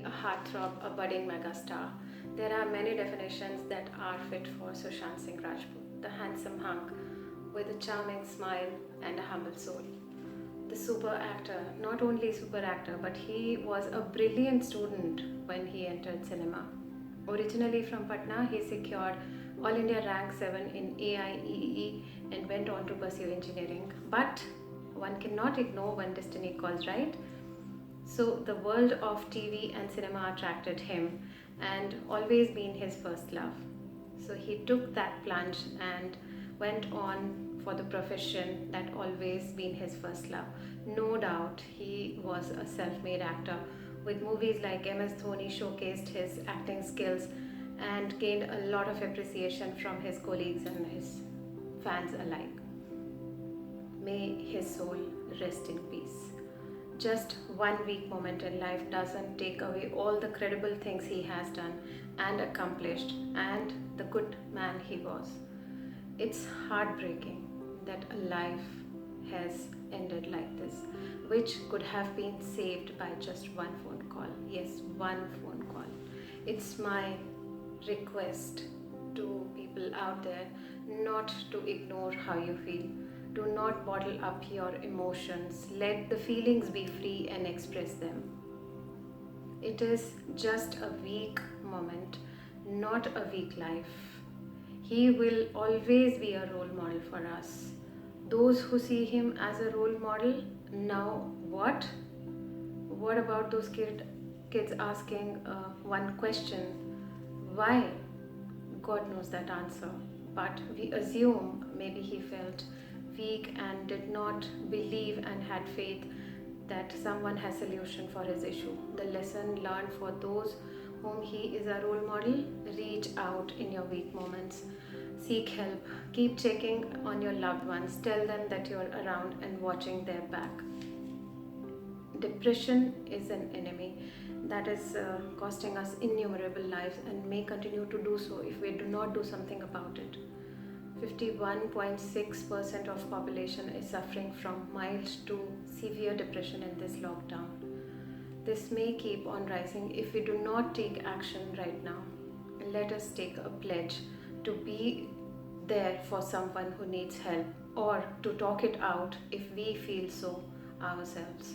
a heartthrob, a budding megastar. There are many definitions that are fit for Sushant Singh Rajput, the handsome hunk with a charming smile and a humble soul. The super actor, not only super actor, but he was a brilliant student when he entered cinema. Originally from Patna, he secured All India Rank 7 in AIEE and went on to pursue engineering. But one cannot ignore when destiny calls, right? So the world of TV and cinema attracted him and always been his first love. So he took that plunge and went on for the profession that always been his first love. No doubt he was a self-made actor with movies like MS Dhoni showcased his acting skills and gained a lot of appreciation from his colleagues and his fans alike. May his soul rest in peace. Just one weak moment in life doesn't take away all the credible things he has done and accomplished and the good man he was. It's heartbreaking that a life has ended like this, which could have been saved by just one phone call. Yes, one phone call. It's my request to people out there not to ignore how you feel. Do not bottle up your emotions. Let the feelings be free and express them. It is just a weak moment, not a weak life. He will always be a role model for us. Those who see him as a role model, now what? What about those kids asking one question? Why? God knows that answer. But we assume maybe he felt weak and did not believe and had faith that someone has solution for his issue. The lesson learned for those whom he is a role model: reach out in your weak moments. Seek help. Keep checking on your loved ones. Tell them that you're around and watching their back. Depression is an enemy that is costing us innumerable lives and may continue to do so if we do not do something about it. 51.6% of population is suffering from mild to severe depression in this lockdown. This may keep on rising if we do not take action right now. Let us take a pledge to be there for someone who needs help or to talk it out if we feel so ourselves.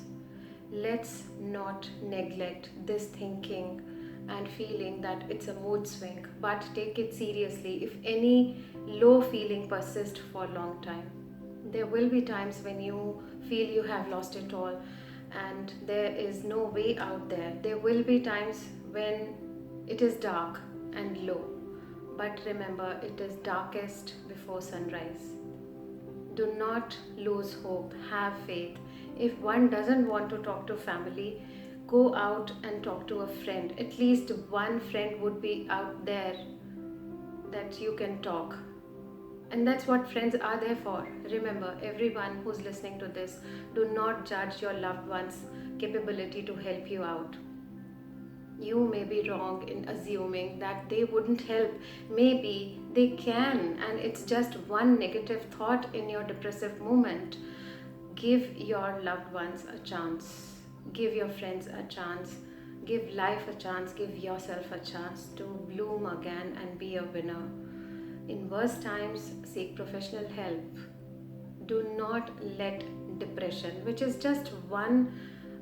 Let's not neglect this thinking and feeling that it's a mood swing, but take it seriously if any low feeling persists for a long time. There will be times when you feel you have lost it all and there is no way out there. There will be times when it is dark and low, but remember, it is darkest before sunrise. Do not lose hope, have faith. If one doesn't want to talk to family, go out and talk to a friend. At least one friend would be out there that you can talk. And that's what friends are there for. Remember, everyone who's listening to this, do not judge your loved one's capability to help you out. You may be wrong in assuming that they wouldn't help. Maybe they can, and it's just one negative thought in your depressive moment. Give your loved ones a chance. Give your friends a chance. Give life a chance. Give yourself a chance to bloom again and be a winner. In worst times, seek professional help. Do not let depression, which is just one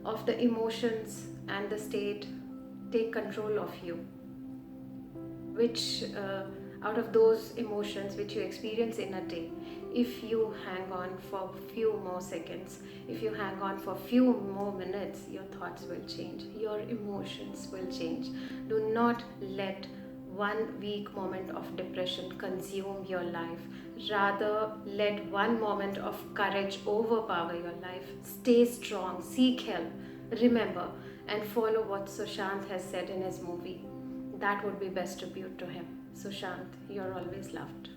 of the emotions and the state, take control of you. Which out of those emotions which you experience in a day, if you hang on for few more seconds, if you hang on for few more minutes, your thoughts will change, your emotions will change. Do not let one weak moment of depression consume your life. Rather, let one moment of courage overpower your life. Stay strong, seek help. Remember and follow what Sushant has said in his movie. That would be best tribute to him. Sushant, you're always loved.